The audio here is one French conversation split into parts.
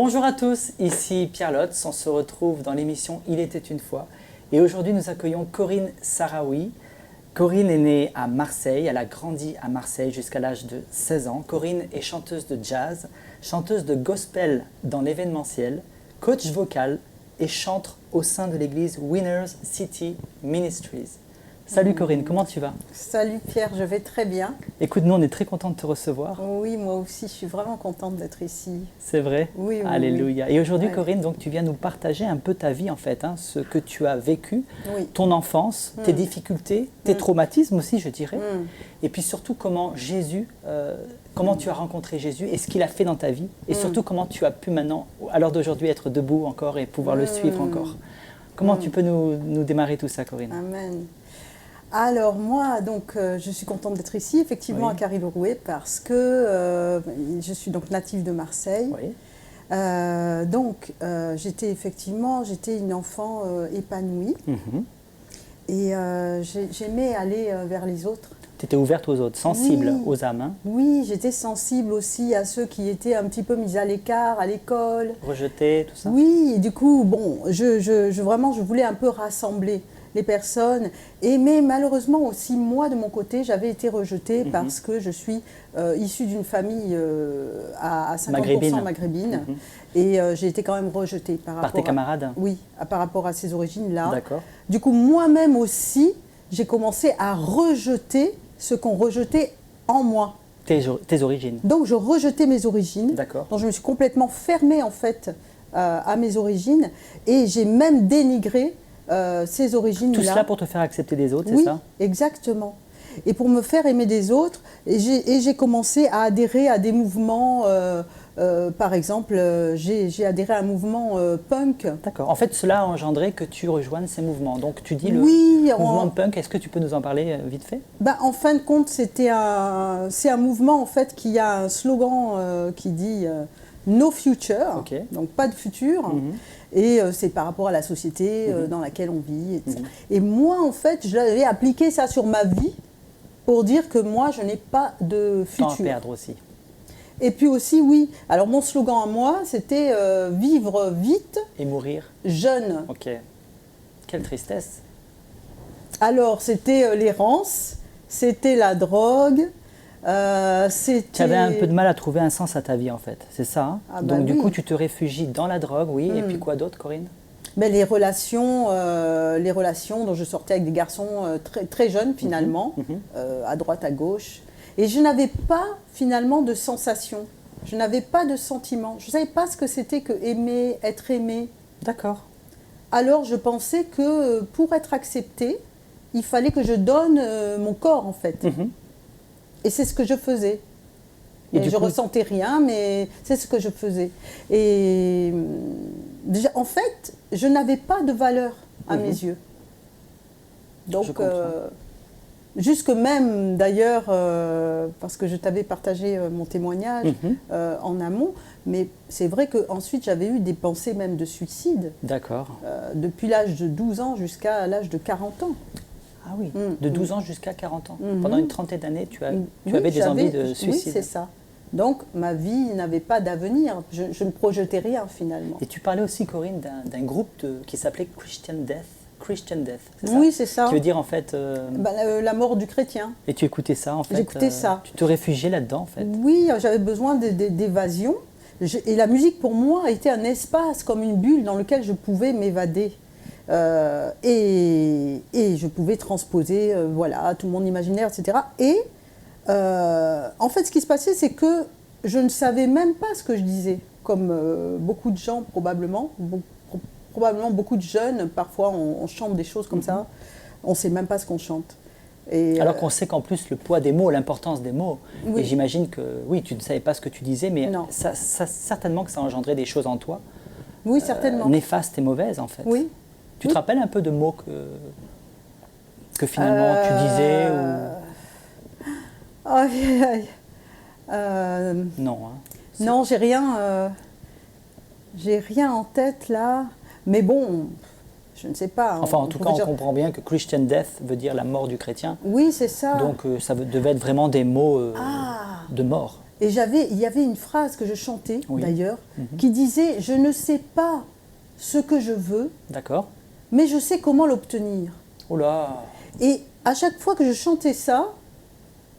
Bonjour à tous, ici Pierre Lotz, on se retrouve dans l'émission Il était une fois et aujourd'hui nous accueillons Corinne Saraoui. Corinne est née à Marseille, elle a grandi à Marseille jusqu'à l'âge de 16 ans. Corinne est chanteuse de jazz, chanteuse de gospel dans l'événementiel, coach vocal et chante au sein de l'église Winners City Ministries. Salut Corinne, comment tu vas? Salut Pierre, je vais très bien. Écoute, nous on est très contents de te recevoir. Oui, moi aussi, je suis vraiment contente d'être ici. C'est vrai? Oui, oui. Alléluia. Et aujourd'hui, Ouais. Corinne, donc, tu viens nous partager un peu ta vie, en fait, hein, ce que tu as vécu, Oui. ton enfance, tes difficultés, tes traumatismes aussi, je dirais, Mm. et puis surtout comment Jésus, comment tu as rencontré Jésus et ce qu'il a fait dans ta vie, et surtout comment tu as pu maintenant, à l'heure d'aujourd'hui, être debout encore et pouvoir le suivre encore. Comment tu peux nous démarrer tout ça, Corinne? Amen. Alors moi, donc, je suis contente d'être ici, effectivement, Oui. à Carry-le-Rouet, parce que je suis donc native de Marseille. Oui. J'étais une enfant épanouie Mhm. et j'aimais aller vers les autres. Tu étais ouverte aux autres, sensible Oui. aux âmes, hein, Oui, j'étais sensible aussi à ceux qui étaient un petit peu mis à l'écart à l'école. rejetée, tout ça. Oui, et du coup, bon, vraiment, je voulais un peu rassembler les personnes. Mais malheureusement aussi, moi, de mon côté, j'avais été rejetée parce que je suis issue d'une famille à 50% maghrébine. Et j'ai été quand même rejetée Par tes camarades? Oui, par rapport à ces origines-là. D'accord. Du coup, moi-même aussi, j'ai commencé à rejeter ce qu'on rejetait en moi. Tes origines. Donc, je rejetais mes origines. D'accord. Donc, je me suis complètement fermée, en fait, à mes origines. Et j'ai même dénigré ces origines-là. Tout cela pour te faire accepter des autres, Oui, c'est ça? exactement. Et pour me faire aimer des autres. Et j'ai commencé à adhérer à des mouvements. Par exemple, j'ai adhéré à un mouvement punk. D'accord. En fait, cela a engendré que tu rejoignes ces mouvements. Donc, tu dis le Oui, mouvement punk. Est-ce que tu peux nous en parler vite fait? Ben, en fin de compte, c'est un mouvement en fait qui a un slogan qui dit No Future, Ok. donc pas de futur. Et c'est par rapport à la société dans laquelle on vit. Etc. Et moi, en fait, j'avais appliqué ça sur ma vie pour dire que moi, je n'ai pas de Temps à futur. perdre aussi. Et puis aussi, oui. Alors, mon slogan à moi, c'était vivre vite, Et mourir. jeune. Ok. Quelle tristesse. Alors, c'était l'errance, c'était la drogue, Tu avais un peu de mal à trouver un sens à ta vie, en fait. C'est ça, hein? Ah bah Donc, du oui. coup, tu te réfugies dans la drogue, oui. Et puis quoi d'autre, Corinne? Mais les relations dont je sortais avec des garçons très, très jeunes finalement, à droite, à gauche. Et je n'avais pas finalement de sensation, je n'avais pas de sentiment. Je ne savais pas ce que c'était que aimer, être aimé. D'accord. Alors je pensais que pour être acceptée, il fallait que je donne mon corps en fait. Et c'est ce que je faisais. Et Et du je coup- ressentais rien, mais c'est ce que je faisais. Et déjà, en fait, je n'avais pas de valeur à mes yeux. Je Donc, comprends. jusque même d'ailleurs, parce que je t'avais partagé mon témoignage en amont, mais c'est vrai qu'ensuite j'avais eu des pensées même de suicide, D'accord. depuis l'âge de 12 ans jusqu'à l'âge de 40 ans. Ah oui. De 12 ans jusqu'à 40 ans. Pendant une trentaine d'années, tu Oui, avais des envies de Oui, suicide. c'est ça. Donc, ma vie n'avait pas d'avenir. Je ne projetais rien, finalement. Et tu parlais aussi, Corinne, d'un groupe qui s'appelait Christian Death. Christian Death, c'est ça? Oui, c'est ça. Qui veut dire, en fait... Bah, la mort du chrétien. Et tu écoutais ça, en fait? J'écoutais ça. Tu te réfugiais là-dedans, en fait? Oui, j'avais besoin d'évasion. Et la musique, pour moi, était un espace, comme une bulle, dans lequel je pouvais m'évader. Et je pouvais transposer, voilà, tout mon imaginaire, etc. Et en fait, ce qui se passait, c'est que je ne savais même pas ce que je disais, comme beaucoup de gens probablement, probablement beaucoup de jeunes. Parfois, on chante des choses comme ça, on ne sait même pas ce qu'on chante. Et, Alors qu'on sait qu'en plus, le poids des mots, l'importance des mots, Oui. et j'imagine que, oui, tu ne savais pas ce que tu disais, mais Non. certainement que ça engendrait des choses en toi, oui, certainement. néfastes et mauvaises, en fait. Oui. Tu te rappelles un peu de mots que finalement tu disais ou... Aïe, aïe, aïe. Non, hein. Non, j'ai rien en tête là. Mais bon, je ne sais pas. Enfin, en tout cas, on comprend bien que Christian Death veut dire la mort du chrétien. Oui, c'est ça. Donc, ça devait être vraiment des mots de mort. Et il y avait une phrase que je chantais Oui. d'ailleurs, qui disait « Je ne sais pas ce que je veux, D'accord. mais je sais comment l'obtenir. » Oh là. Et à chaque fois que je chantais ça,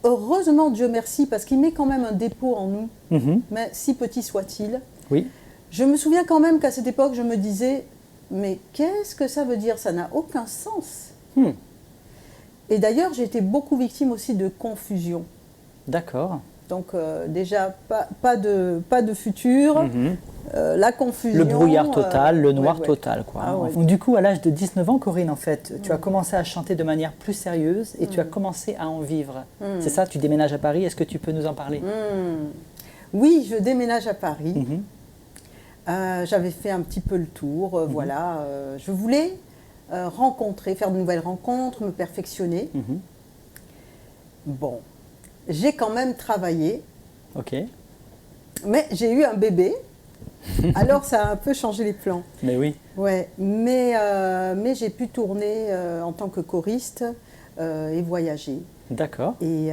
heureusement, Dieu merci, parce qu'il met quand même un dépôt en nous, Mhm. mais si petit soit-il. Oui. Je me souviens quand même qu'à cette époque, je me disais « Mais qu'est-ce que ça veut dire? Ça n'a aucun sens. Hmm. » Et d'ailleurs, j'ai été beaucoup victime aussi de confusion. D'accord. Donc déjà, pas de futur, Mhm. la confusion. Le brouillard total, le noir ouais, ouais. total, quoi. Ah ouais. Donc, du coup, à l'âge de 19 ans, Corinne, en fait, tu as commencé à chanter de manière plus sérieuse et tu as commencé à en vivre. C'est ça, tu déménages à Paris. Est-ce que tu peux nous en parler? Oui, je déménage à Paris. Mhm. J'avais fait un petit peu le tour, voilà. Je voulais faire de nouvelles rencontres, me perfectionner. Mhm. Bon, j'ai quand même travaillé, Ok. mais j'ai eu un bébé. Alors ça a un peu changé les plans. Mais oui. Ouais, mais j'ai pu tourner en tant que choriste et voyager. D'accord. Et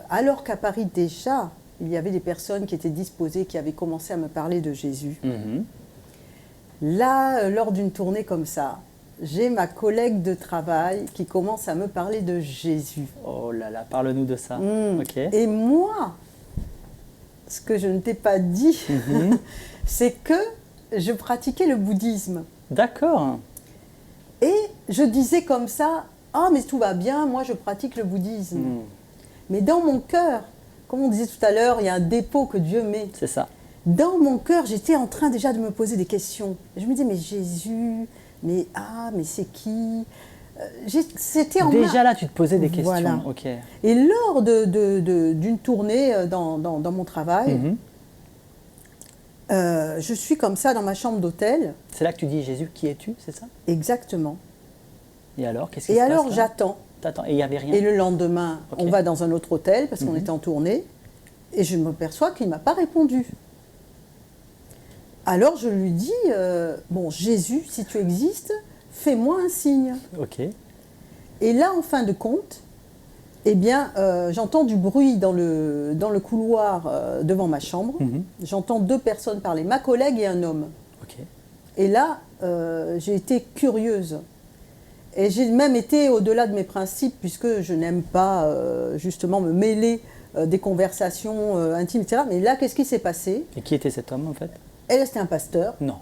alors qu'à Paris déjà, il y avait des personnes qui étaient disposées, qui avaient commencé à me parler de Jésus. Mhm. Là, lors d'une tournée comme ça, j'ai ma collègue de travail qui commence à me parler de Jésus. Oh là là, parle-nous de ça. Ok. Et moi, ce que je ne t'ai pas dit, Mhm. c'est que je pratiquais le bouddhisme. D'accord. Et je disais comme ça, « Ah, mais tout va bien, moi je pratique le bouddhisme. Mhm. Mais dans mon cœur, comme on disait tout à l'heure, il y a un dépôt que Dieu met. C'est ça. Dans mon cœur, j'étais en train déjà de me poser des questions. Je me disais, mais Jésus, mais c'est qui? C'était en Déjà là, tu te posais des questions. Voilà. Ok. Et lors d'une tournée dans mon travail, Mhm. je suis comme ça dans ma chambre d'hôtel, C'est là que tu dis Jésus, qui es-tu, c'est ça? exactement. Et alors, qu'est-ce qui Et se alors passe là? j'attends. T'attends. Et il n'y avait rien. Et le lendemain, Ok. on va dans un autre hôtel parce qu'on Mhm. était en tournée, et je m'aperçois qu'il ne m'a pas répondu. Alors je lui dis, bon Jésus, si tu existes, fais-moi un signe. Ok. Et là, en fin de compte, eh bien, j'entends du bruit dans le couloir devant ma chambre. Mhm. J'entends deux personnes parler, ma collègue et un homme. Ok. Et là, j'ai été curieuse. Et j'ai même été au-delà de mes principes, puisque je n'aime pas justement me mêler des conversations intimes, etc. Mais là, qu'est-ce qui s'est passé? Et qui était cet homme en fait? Elle, c'était un pasteur. Non.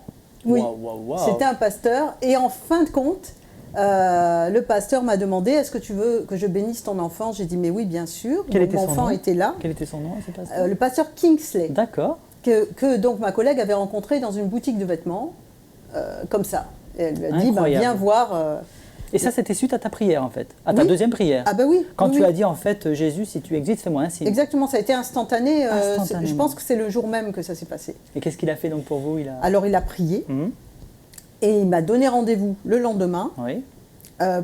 Oui, Waouh, waouh, waouh. c'était un pasteur. Et en fin de compte, le pasteur m'a demandé, est-ce que tu veux que je bénisse ton enfant? J'ai dit, mais oui, bien sûr. Quel Donc, était mon son enfant nom était là. Quel était son nom, ce pasteur? Le pasteur Kingsley, D'accord. que donc ma collègue avait rencontré dans une boutique de vêtements, comme ça. Et elle lui a dit, bah, Incroyable. viens voir. Et ça, c'était suite à ta prière en fait, à ta Oui. deuxième prière. Ah ben oui. Quand oui, tu oui. as dit en fait, Jésus, si tu existes, fais-moi un signe. Exactement, ça a été instantané. Instantanément. Je pense que c'est le jour même que ça s'est passé. Et qu'est-ce qu'il a fait donc pour vous? Il a... Alors il a prié Mhm. et il m'a donné rendez-vous le lendemain Oui.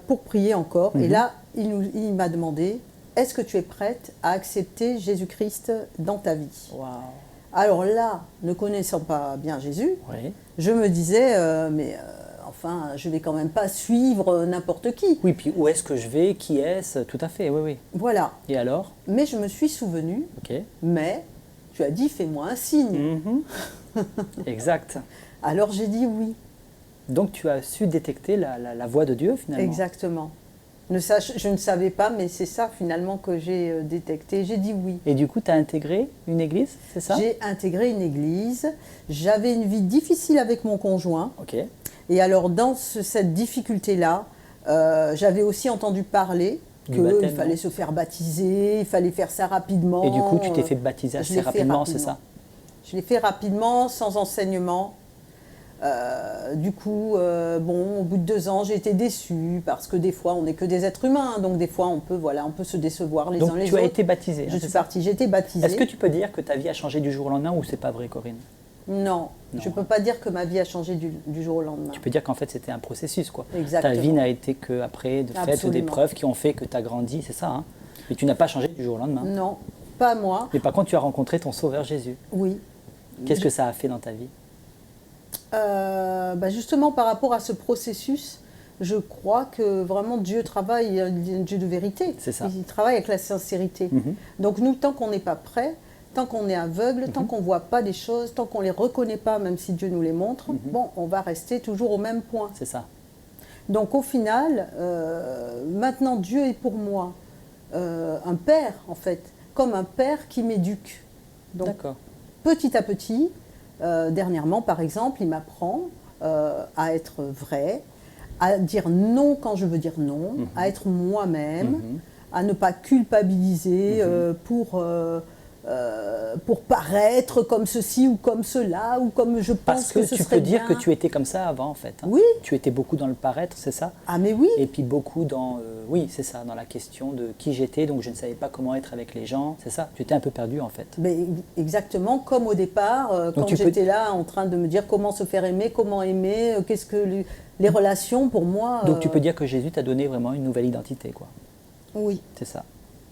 pour prier encore. Et Mhm. là, il m'a demandé, est-ce que tu es prête à accepter Jésus-Christ dans ta vie? Waouh. Alors là, ne connaissant pas bien Jésus, Oui. je me disais, enfin, je vais quand même pas suivre n'importe qui. Oui, puis où est-ce que je vais? Qui est-ce? Tout à fait, oui, oui. Voilà. Et alors? Mais je me suis souvenue, Ok. mais tu as dit, fais-moi un signe. Mhm. Exact. Alors j'ai dit oui. Donc tu as su détecter la voix de Dieu finalement. Exactement. Je ne savais pas, mais c'est ça finalement que j'ai détecté. J'ai dit oui. Et du coup, tu as intégré une église, c'est ça? J'ai intégré une église. J'avais une vie difficile avec mon conjoint. Ok. Et alors, dans cette difficulté-là, j'avais aussi entendu parler Du qu'il baptême, fallait non? se faire baptiser, il fallait faire ça rapidement. Et du coup, tu t'es fait baptiser je assez l'ai fait rapidement, c'est ça? Je l'ai fait rapidement, sans enseignement. Du coup, bon, au bout de 2 ans, j'ai été déçue parce que des fois, on n'est que des êtres humains, donc des fois, on peut se décevoir les uns Donc les tu autres. as été baptisé. Je hein, suis c'est ça? partie, j'ai été baptisée. Est-ce que tu peux dire que ta vie a changé du jour au lendemain ou c'est pas vrai, Corinne? Non, Non. je ne peux pas dire que ma vie a changé du jour au lendemain. Tu peux dire qu'en fait c'était un processus, quoi. Exactement. Ta vie n'a été qu'après de fait Absolument. d'épreuves qui ont fait que tu as grandi, c'est ça, hein? Et tu n'as pas changé du jour au lendemain. Non, pas moi. Mais par contre, tu as rencontré ton Sauveur Jésus. Oui. Qu'est-ce que ça a fait dans ta vie? Justement, par rapport à ce processus, je crois que vraiment Dieu travaille, il est un Dieu de vérité. C'est ça. Il travaille avec la sincérité. Mhm. Donc nous, tant qu'on n'est pas prêt, tant qu'on est aveugle, tant qu'on ne voit pas des choses, tant qu'on ne les reconnaît pas, même si Dieu nous les montre, bon, on va rester toujours au même point. C'est ça. Donc au final, maintenant Dieu est pour moi un père, en fait, comme un père qui m'éduque. Donc D'accord. petit à petit, dernièrement par exemple, il m'apprend à être vrai, à dire non quand je veux dire non, à être moi-même, à ne pas culpabiliser pour paraître comme ceci ou comme cela, ou comme je pense Parce que que ce tu serait peux dire bien. que tu étais comme ça avant, en fait. Hein. Oui. Tu étais beaucoup dans le paraître, c'est ça? Ah mais oui. Et puis beaucoup dans, oui, c'est ça, dans la question de qui j'étais, donc je ne savais pas comment être avec les gens, c'est ça? Tu étais un peu perdu, en fait. Mais exactement comme au départ, quand tu j'étais là en train de me dire comment se faire aimer, comment aimer, qu'est-ce que les relations pour moi. Donc tu peux dire que Jésus t'a donné vraiment une nouvelle identité, quoi. Oui. C'est ça.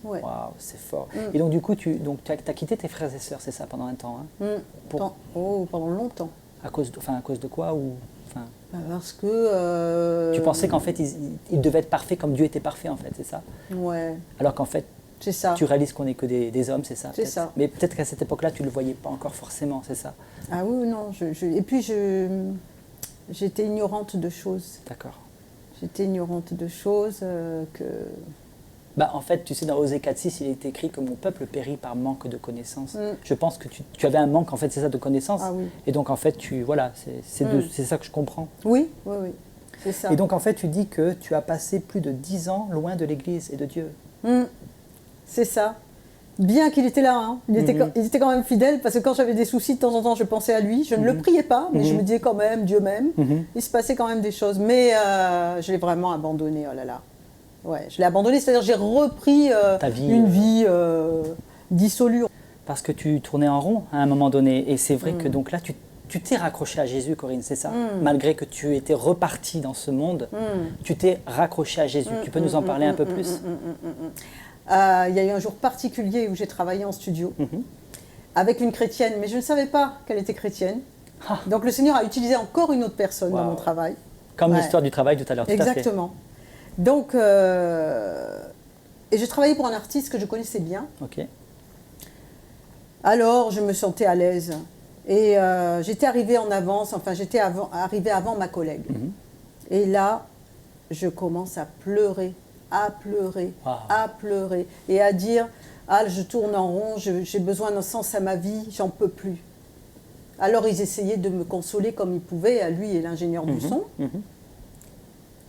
Ouais. Waouh, c'est fort. Et donc du coup, tu as quitté tes frères et sœurs, c'est ça, pendant un temps, hein? Pendant longtemps. À cause de quoi ou, enfin, Parce que. tu pensais qu'en fait, ils devaient être parfaits comme Dieu était parfait, en fait, c'est ça? Ouais. Alors qu'en fait, C'est ça. tu réalises qu'on n'est que des hommes, c'est ça? C'est peut-être. ça. Mais peut-être qu'à cette époque-là, tu ne le voyais pas encore forcément, c'est ça? Ah oui, non. Et puis j'étais ignorante de choses. D'accord. J'étais ignorante de choses que. Bah, en fait, tu sais, dans Osée 4.6, il est écrit que mon peuple périt par manque de connaissances. Je pense que tu avais un manque, en fait, c'est ça, de connaissances. Ah oui. Et donc, en fait, c'est ça que je comprends. Oui, oui, oui. C'est ça. Et donc, en fait, tu dis que tu as passé plus de 10 ans loin de l'Église et de Dieu. C'est ça. Bien qu'il était là, hein. Il était quand même fidèle, parce que quand j'avais des soucis, de temps en temps, je pensais à lui. Je ne le priais pas, mais je me disais quand même, Dieu m'aime. Il se passait quand même des choses. Mais je l'ai vraiment abandonné, oh là là. Ouais, je l'ai abandonné, c'est-à-dire j'ai repris une vie dissolue. Parce que tu tournais en rond à un moment donné. Et c'est vrai que donc là, tu t'es raccroché à Jésus, Corinne, c'est ça? Malgré que tu étais repartie dans ce monde, tu t'es raccroché à Jésus. Tu peux nous en parler un peu plus? Il y a eu un jour particulier où j'ai travaillé en studio avec une chrétienne, mais je ne savais pas qu'elle était chrétienne. Donc le Seigneur a utilisé encore une autre personne dans mon travail. Comme l'histoire du travail tout à l'heure. Exactement. Donc, et je travaillais pour un artiste que je connaissais bien. Ok. Alors, je me sentais à l'aise. Et j'étais arrivée en avance, enfin, j'étais arrivée avant ma collègue. Et là, je commence à pleurer, à pleurer, et à dire, ah, je tourne en rond, j'ai besoin d'un sens à ma vie, j'en peux plus. Alors, ils essayaient de me consoler comme ils pouvaient, à lui et l'ingénieur du son.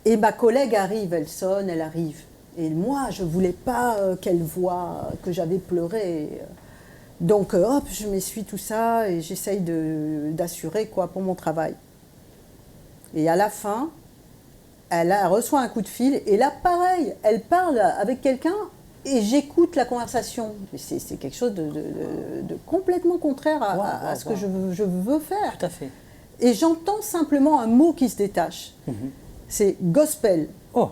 Et ma collègue arrive, elle sonne, elle arrive. Et moi, je ne voulais pas qu'elle voie que j'avais pleuré. Donc, hop, je m'essuie tout ça et j'essaye d'assurer quoi pour mon travail. Et à la fin, elle reçoit un coup de fil. Et là, pareil, elle parle avec quelqu'un et j'écoute la conversation. C'est quelque chose de complètement contraire à ce que je veux faire. Tout à fait. Et j'entends simplement un mot qui se détache. C'est gospel. Oh.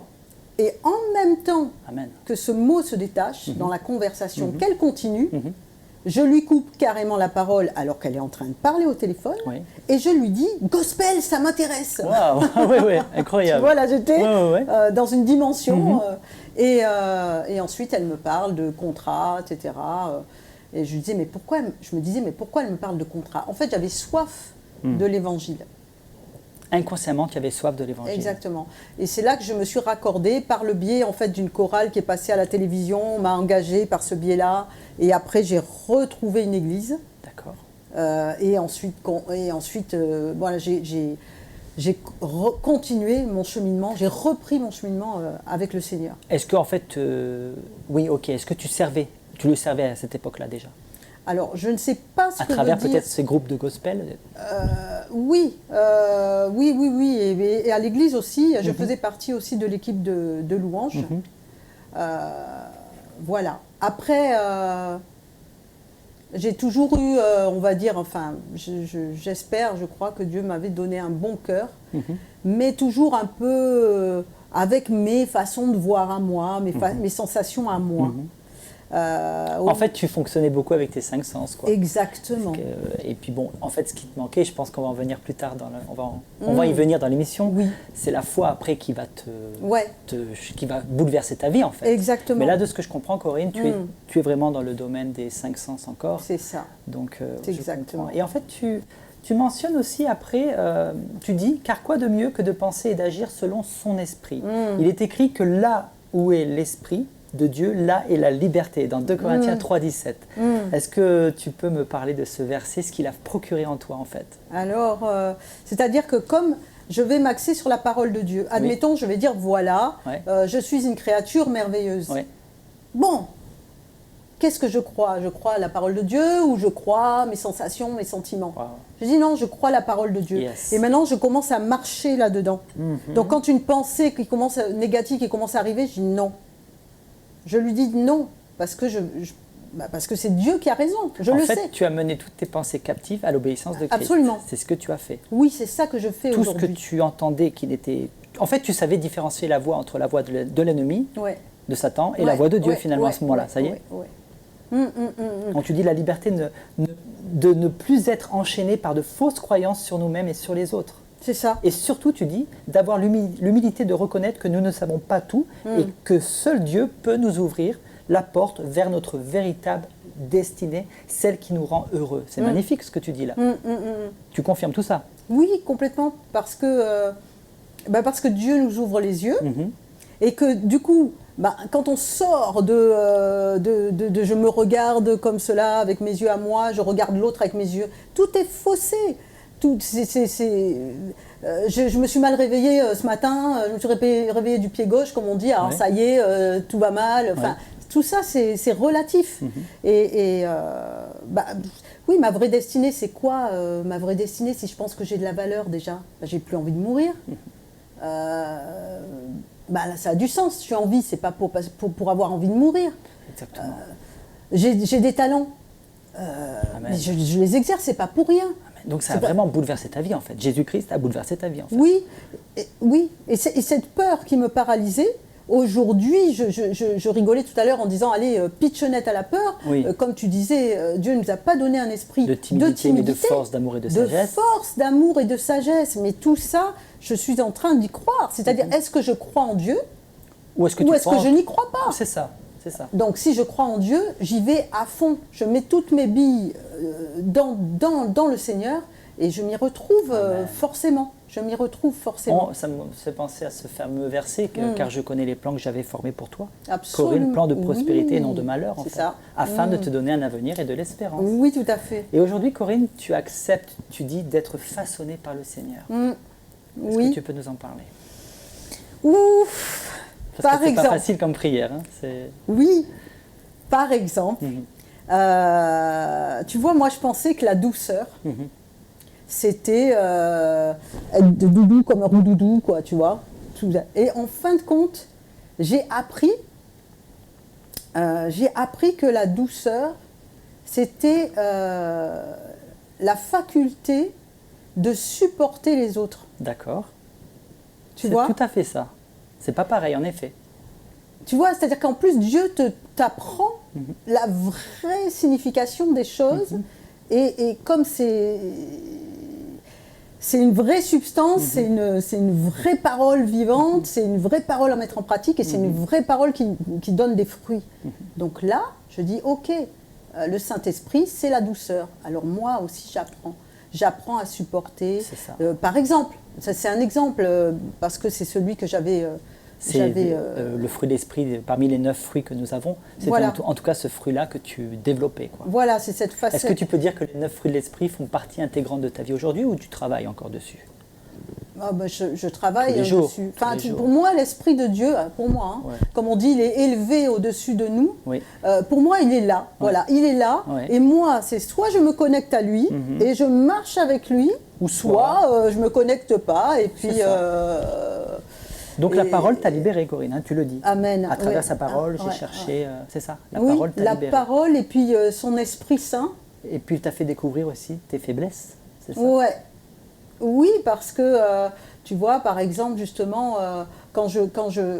Et en même temps Amen. Que ce mot se détache dans la conversation, qu'elle continue, je lui coupe carrément la parole alors qu'elle est en train de parler au téléphone, et je lui dis gospel, ça m'intéresse. Waouh, oui, incroyable. Voilà, j'étais dans une dimension. Et ensuite, elle me parle de contrat, etc. Et je me disais, mais pourquoi elle me parle de contrat? En fait, j'avais soif de l'évangile. Inconsciemment, tu avais soif de l'évangile. Exactement. Et c'est là que je me suis raccordée par le biais en fait d'une chorale qui est passée à la télévision. On m'a engagée par ce biais-là. Et après, j'ai retrouvé une église. D'accord. Et ensuite voilà, j'ai continué mon cheminement. J'ai repris mon cheminement avec le Seigneur. Est-ce que en fait, oui, ok. Est-ce que tu le servais à cette époque-là déjà? Alors, je ne sais pas ce que à travers veut dire... peut-être ces groupes de gospel. Oui. Et à l'église aussi, je faisais partie aussi de l'équipe de louanges. Voilà. Après, j'ai toujours eu, on va dire, enfin, j'espère, je crois que Dieu m'avait donné un bon cœur, mais toujours un peu avec mes façons de voir à moi, mes sensations à moi. En fait, tu fonctionnais beaucoup avec tes 5 sens, quoi. Exactement. Et puis bon, en fait, ce qui te manquait, je pense qu'on va en venir plus tard, on va y venir dans l'émission, Oui. c'est la foi après qui va Ouais. qui va bouleverser ta vie, en fait. Exactement. Mais là, de ce que je comprends, Corinne, tu es vraiment dans le domaine des 5 sens encore. C'est ça. Donc, C'est je exactement. comprends. Et en fait, tu mentionnes aussi après, tu dis, car quoi de mieux que de penser et d'agir selon son esprit. Il est écrit que là où est l'esprit de Dieu, là est la liberté, dans 2 Corinthiens 3,17. Est-ce que tu peux me parler de ce verset, ce qu'il a procuré en toi, en fait? Alors, c'est-à-dire que comme je vais m'axer sur la parole de Dieu, admettons, je vais dire, voilà, je suis une créature merveilleuse. Ouais. Bon, qu'est-ce que je crois? Je crois à la parole de Dieu ou je crois mes sensations, mes sentiments? Wow. Je dis non, je crois à la parole de Dieu. Yes. Et maintenant, je commence à marcher là-dedans. Donc, quand une pensée négative qui commence à arriver, je dis non. Je lui dis non, parce que parce que c'est Dieu qui a raison, je le sais. En fait, tu as mené toutes tes pensées captives à l'obéissance de Christ. Absolument. C'est ce que tu as fait. Oui, c'est ça que je fais Tout aujourd'hui. ce que tu entendais qui n'était... En fait, tu savais différencier la voix entre la voix de l'ennemi, Ouais. de Satan, et la voix de Dieu, finalement, à ce moment-là. Ça y est. Ouais. Donc tu dis la liberté de ne plus être enchaîné par de fausses croyances sur nous-mêmes et sur les autres. C'est ça. Et surtout, tu dis d'avoir l'humilité de reconnaître que nous ne savons pas tout et que seul Dieu peut nous ouvrir la porte vers notre véritable destinée, celle qui nous rend heureux. C'est magnifique ce que tu dis là. Tu confirmes tout ça? Oui, complètement, parce que Dieu nous ouvre les yeux et que du coup, quand on sort de je me regarde comme cela avec mes yeux à moi, je regarde l'autre avec mes yeux, tout est faussé. Je me suis mal réveillée ce matin, je me suis réveillée du pied gauche, comme on dit, alors ça y est, tout va mal. Enfin, tout ça, c'est relatif. Oui, ma vraie destinée, c'est quoi? Ma vraie destinée, si je pense que j'ai de la valeur déjà, j'ai plus envie de mourir. Là, ça a du sens. Je suis en vie, c'est pas pour avoir envie de mourir. Exactement. J'ai des talents. Amen. Je les exerce, c'est pas pour rien. Donc ça a vraiment bouleversé ta vie en fait. Jésus-Christ a bouleversé ta vie en fait. Oui. Et cette peur qui me paralysait, aujourd'hui, je rigolais tout à l'heure en disant, allez, pitchonnette à la peur. Oui. Comme tu disais, Dieu ne nous a pas donné un esprit de timidité, mais de force, d'amour et de sagesse. De force, d'amour et de sagesse. Mais tout ça, je suis en train d'y croire. C'est-à-dire, est-ce que je crois en Dieu ou est-ce que je n'y crois pas? C'est ça. C'est ça. Donc si je crois en Dieu, j'y vais à fond. Je mets toutes mes billes dans le Seigneur et je m'y retrouve forcément. Je m'y retrouve forcément. Ça me fait penser à ce fameux verset, car je connais les plans que j'avais formés pour toi. Absolument. Corinne, plan de prospérité et non de malheur, en fait. Ça. Afin de te donner un avenir et de l'espérance. Oui, tout à fait. Et aujourd'hui, Corinne, tu acceptes, tu dis, d'être façonnée par le Seigneur. Est-ce que tu peux nous en parler? Ouf. Parce que c'est pas facile comme prière. Oui, par exemple, tu vois, moi je pensais que la douceur, c'était être de doudou comme un roudoudou, quoi, tu vois. Et en fin de compte, j'ai appris que la douceur, c'était la faculté de supporter les autres. D'accord. Tu vois ? C'est tout à fait ça. C'est pas pareil, en effet. Tu vois, c'est-à-dire qu'en plus, Dieu t'apprend la vraie signification des choses. Et comme c'est une vraie substance, c'est une vraie parole vivante, c'est une vraie parole à mettre en pratique et c'est une vraie parole qui donne des fruits. Donc là, je dis, ok, le Saint-Esprit, c'est la douceur. Alors moi aussi, j'apprends. J'apprends à supporter. C'est ça. Par exemple, ça c'est un exemple, parce que c'est celui que j'avais... le fruit de l'esprit, parmi les 9 fruits que nous avons, c'est voilà. en tout cas ce fruit-là que tu développais. Quoi. Voilà, c'est cette facette. Est-ce que tu peux dire que les 9 fruits de l'esprit font partie intégrante de ta vie aujourd'hui ou tu travailles encore dessus? Je travaille dessus. Enfin, pour moi, l'Esprit de Dieu, pour moi, comme on dit, il est élevé au-dessus de nous. Oui. Pour moi, il est là. Voilà, il est là. Et moi, c'est soit je me connecte à lui et je marche avec lui, ou soit je me connecte pas et puis... Donc la parole t'a libérée, Corinne, hein, tu le dis. Amen. À travers sa parole, j'ai cherché, c'est ça, parole t'a libérée. La parole et puis son Esprit Saint. Et puis il t'a fait découvrir aussi tes faiblesses, c'est ça? Oui, parce que, tu vois, par exemple, justement,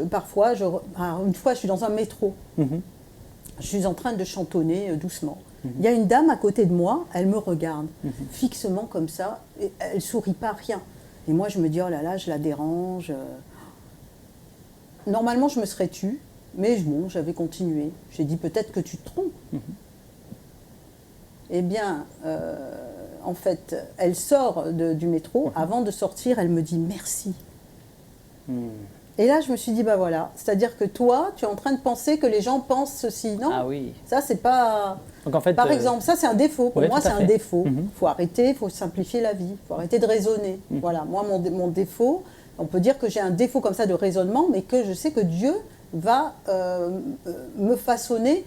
parfois, une fois, je suis dans un métro. Je suis en train de chantonner doucement. Il y a une dame à côté de moi, elle me regarde fixement comme ça, et elle sourit pas, rien. Et moi, je me dis, oh là là, je la dérange. Normalement, je me serais tue, mais bon, j'avais continué. J'ai dit, peut-être que tu te trompes. Eh bien, en fait, elle sort du métro. Avant de sortir, elle me dit merci. Et là, je me suis dit, bah voilà, c'est-à-dire que toi, tu es en train de penser que les gens pensent ceci. Non, Ah oui. ça, c'est pas... Donc en fait, Par exemple, ça, c'est un défaut. Pour ouais, moi, tout à c'est un fait. défaut. Il faut arrêter, il faut simplifier la vie, il faut arrêter de raisonner. Voilà, moi, mon défaut, on peut dire que j'ai un défaut comme ça de raisonnement, mais que je sais que Dieu va me façonner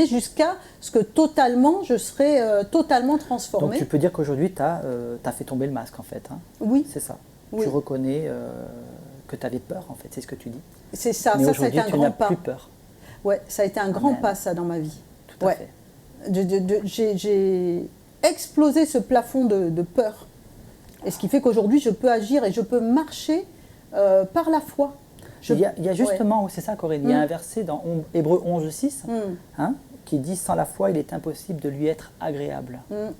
jusqu'à ce que totalement, je serai totalement transformée. Donc tu peux dire qu'aujourd'hui, tu as fait tomber le masque, en fait. Hein. Oui. C'est ça. Oui. Tu reconnais que tu avais peur, en fait, c'est ce que tu dis. C'est ça, Mais ça a aujourd'hui, été un tu grand n'as pas. plus peur. Ouais, ça a été un grand Amen. pas, ça, dans ma vie. Tout à fait. J'ai explosé ce plafond de peur. Et ce qui fait qu'aujourd'hui, je peux agir et je peux marcher par la foi. Il y a justement, c'est ça Corinne, il y a un verset dans Hébreux 11:6 hein, qui dit « Sans la foi, il est impossible de lui être agréable ».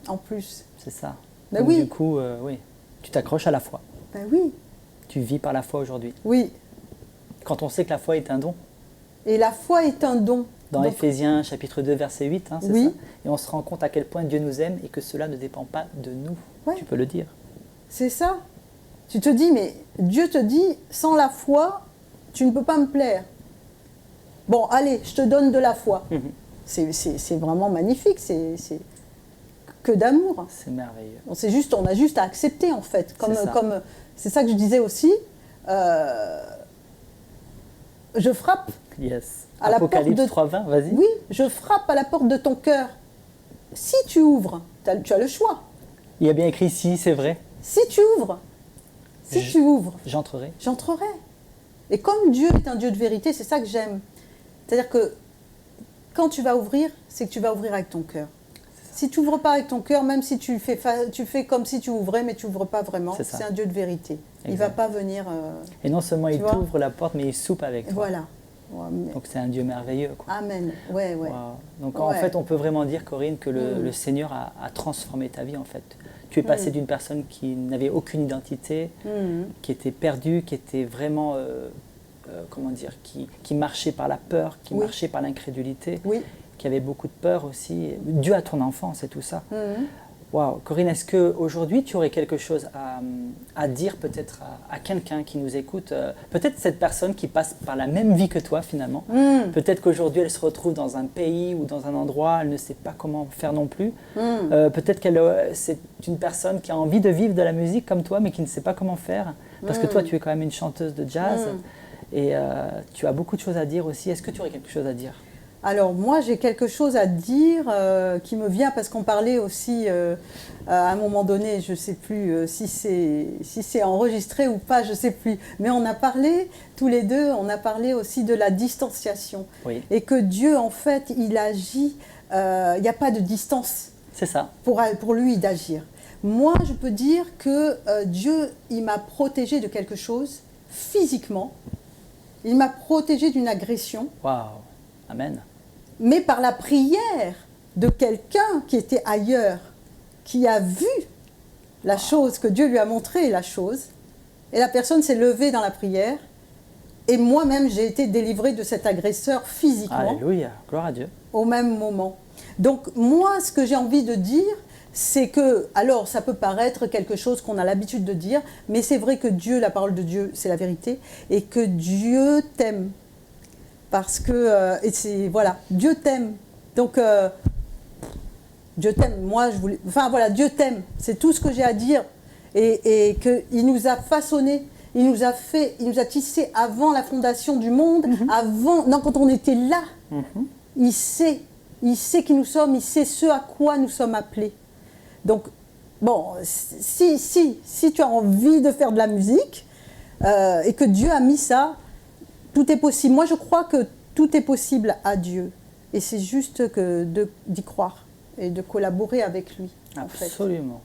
En plus. C'est ça. Ben Donc, oui. du coup, oui, tu t'accroches à la foi. Ben oui. Tu vis par la foi aujourd'hui. Oui. Quand on sait que la foi est un don. Et la foi est un don. Dans Donc, Éphésiens chapitre 2 verset 8, hein, c'est oui. ça. Et on se rend compte à quel point Dieu nous aime et que cela ne dépend pas de nous. Ouais. Tu peux le dire. C'est ça. Tu te dis, mais Dieu te dit, sans la foi, tu ne peux pas me plaire. Bon, allez, je te donne de la foi. C'est vraiment magnifique, c'est que d'amour. C'est merveilleux. On a juste à accepter, en fait. C'est ça que je disais aussi. Je frappe. Yes. À la porte Apocalypse de... 3:20, vas-y. Oui, je frappe à la porte de ton cœur. Si tu ouvres, tu as le choix. Il y a bien écrit si, c'est vrai. Si tu ouvres, J'entrerai. j'entrerai. Et comme Dieu est un Dieu de vérité, c'est ça que j'aime. C'est-à-dire que quand tu vas ouvrir, c'est que tu vas ouvrir avec ton cœur. Si tu n'ouvres pas avec ton cœur, même si tu fais comme si tu ouvrais, mais tu n'ouvres pas vraiment, c'est un Dieu de vérité. Exact. Il ne va pas venir... Et non seulement il t'ouvre la porte, mais il soupe avec toi. Voilà. Donc c'est un Dieu merveilleux. Quoi. Amen. Ouais. Wow. Donc en fait, on peut vraiment dire, Corinne, que le Seigneur a transformé ta vie en fait. Tu es passée d'une personne qui n'avait aucune identité, qui était perdue, qui était vraiment, comment dire, qui marchait par la peur, qui marchait par l'incrédulité, qui avait beaucoup de peur aussi, dû à ton enfance et tout ça. Wow. Corinne, est-ce qu'aujourd'hui tu aurais quelque chose à dire peut-être à quelqu'un qui nous écoute, peut-être cette personne qui passe par la même vie que toi finalement, peut-être qu'aujourd'hui elle se retrouve dans un pays ou dans un endroit, elle ne sait pas comment faire non plus, peut-être c'est une personne qui a envie de vivre de la musique comme toi mais qui ne sait pas comment faire, parce que toi tu es quand même une chanteuse de jazz et tu as beaucoup de choses à dire aussi. Est-ce que tu aurais quelque chose à dire ? Alors moi j'ai quelque chose à dire qui me vient parce qu'on parlait aussi à un moment donné, je ne sais plus si c'est enregistré ou pas, je ne sais plus, mais on a parlé tous les deux, on a parlé aussi de la distanciation et que Dieu en fait il agit, il n'y a pas de distance pour lui d'agir. Moi je peux dire que Dieu il m'a protégée de quelque chose physiquement, il m'a protégée d'une agression. Waouh, amen. Mais par la prière de quelqu'un qui était ailleurs, qui a vu la chose, que Dieu lui a montré la chose, et la personne s'est levée dans la prière, et moi-même j'ai été délivrée de cet agresseur physiquement. Alléluia, gloire à Dieu. Au même moment. Donc moi, ce que j'ai envie de dire, c'est que, alors ça peut paraître quelque chose qu'on a l'habitude de dire, mais c'est vrai que Dieu, la parole de Dieu, c'est la vérité, et que Dieu t'aime. Parce que, voilà, Dieu t'aime. Donc, Dieu t'aime. Moi, Dieu t'aime. C'est tout ce que j'ai à dire. Et qu'il nous a façonnés, il nous a tissés avant la fondation du monde, quand on était là. Il sait qui nous sommes, il sait ce à quoi nous sommes appelés. Donc, bon, si tu as envie de faire de la musique, et que Dieu a mis ça, tout est possible. Moi, je crois que tout est possible à Dieu. Et c'est juste d'y croire et de collaborer avec lui. Absolument.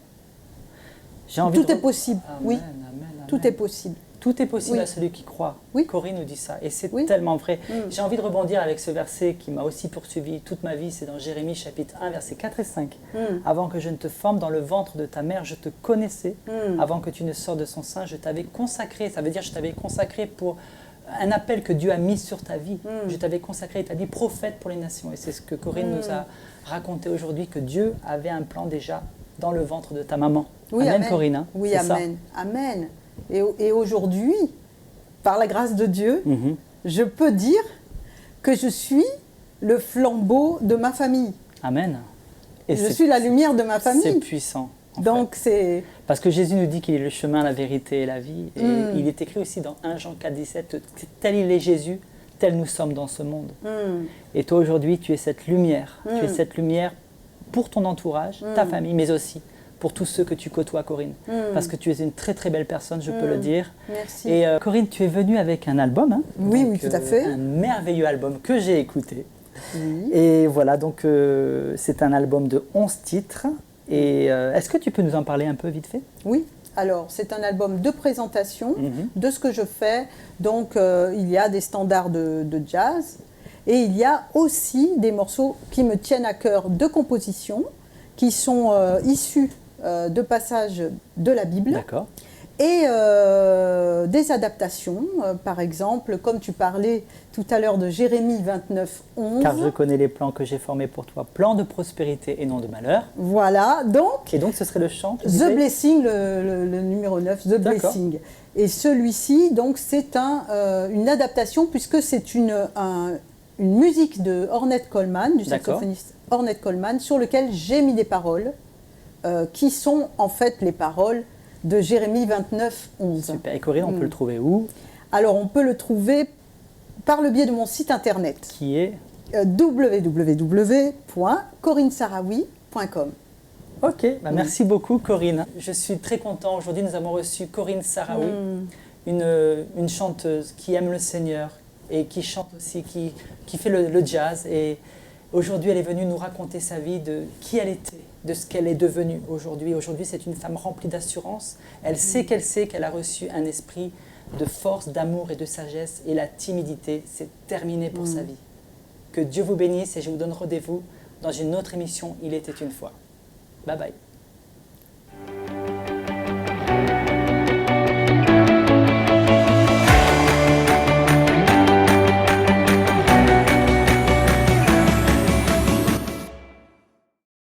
Tout est possible, amen, oui. Amen. Tout est possible. Tout est possible Oui. à celui qui croit. Oui. Corinne nous dit ça. Et c'est Oui. tellement vrai. Mm. J'ai envie de rebondir avec ce verset qui m'a aussi poursuivi toute ma vie. C'est dans Jérémie chapitre 1, versets 4 et 5. Mm. Avant que je ne te forme dans le ventre de ta mère, je te connaissais. Mm. Avant que tu ne sortes de son sein, je t'avais consacré. Ça veut dire je t'avais consacré pour un appel que Dieu a mis sur ta vie. Mm. Je t'avais consacré et t'as dit prophète pour les nations. Et c'est ce que Corinne Mm. nous a raconté aujourd'hui, que Dieu avait un plan déjà dans le ventre de ta maman. Oui, amen, amen. Corinne. Hein, Oui, c'est ça. amen. Amen. Et aujourd'hui, par la grâce de Dieu, Mhm. je peux dire que je suis le flambeau de ma famille. Amen. Et Je suis la lumière de ma C'est famille. puissant. en Donc fait. c'est... Parce que Jésus nous dit qu'il est le chemin, la vérité et la vie. Et Mm. il est écrit aussi dans 1 Jean 4, 17, tel il est Jésus, tel nous sommes dans ce monde. Mm. Et toi aujourd'hui, tu es cette lumière. Mm. Tu es cette lumière pour ton entourage, ta Mm. famille, mais aussi pour tous ceux que tu côtoies, Corinne. Mm. Parce que tu es une très très belle personne, je peux le dire. Merci. Et Corinne, tu es venue avec un album. Hein. Oui, Donc, oui, tout à fait. Un merveilleux album que j'ai écouté. Oui. Et voilà, donc c'est un album de 11 titres. Et est-ce que tu peux nous en parler un peu vite fait? Oui. Alors, c'est un album de présentation Mhm. de ce que je fais. Donc, il y a des standards de jazz et il y a aussi des morceaux qui me tiennent à cœur de composition, qui sont issus de passages de la Bible D'accord. et des adaptations. Par exemple, comme tu parlais tout à l'heure de Jérémie 29, 11. Car je connais les plans que j'ai formés pour toi, plans de prospérité et non de malheur. Voilà, donc Et donc ce serait le chant tu The disais Blessing, le numéro 9, The D'accord. Blessing. Et celui-ci, donc, c'est une adaptation puisque c'est une musique de Ornette Coleman, du D'accord. saxophoniste Ornette Coleman, sur lequel j'ai mis des paroles qui sont en fait les paroles de Jérémie 29, 11. Super. Et Corinne, on peut le trouver où? Alors, on peut le trouver par le biais de mon site internet Qui est www.corinesarawi.com. Ok, merci beaucoup Corinne. Je suis très content. Aujourd'hui, nous avons reçu Corinne Sarawi, une chanteuse qui aime le Seigneur et qui chante aussi, qui fait le jazz. Et aujourd'hui, elle est venue nous raconter sa vie, de qui elle était, de ce qu'elle est devenue aujourd'hui. Aujourd'hui, c'est une femme remplie d'assurance. Elle sait qu'elle a reçu un esprit de force, d'amour et de sagesse. Et la timidité, c'est terminé pour sa vie. Que Dieu vous bénisse et je vous donne rendez-vous dans une autre émission, Il était une fois. Bye bye.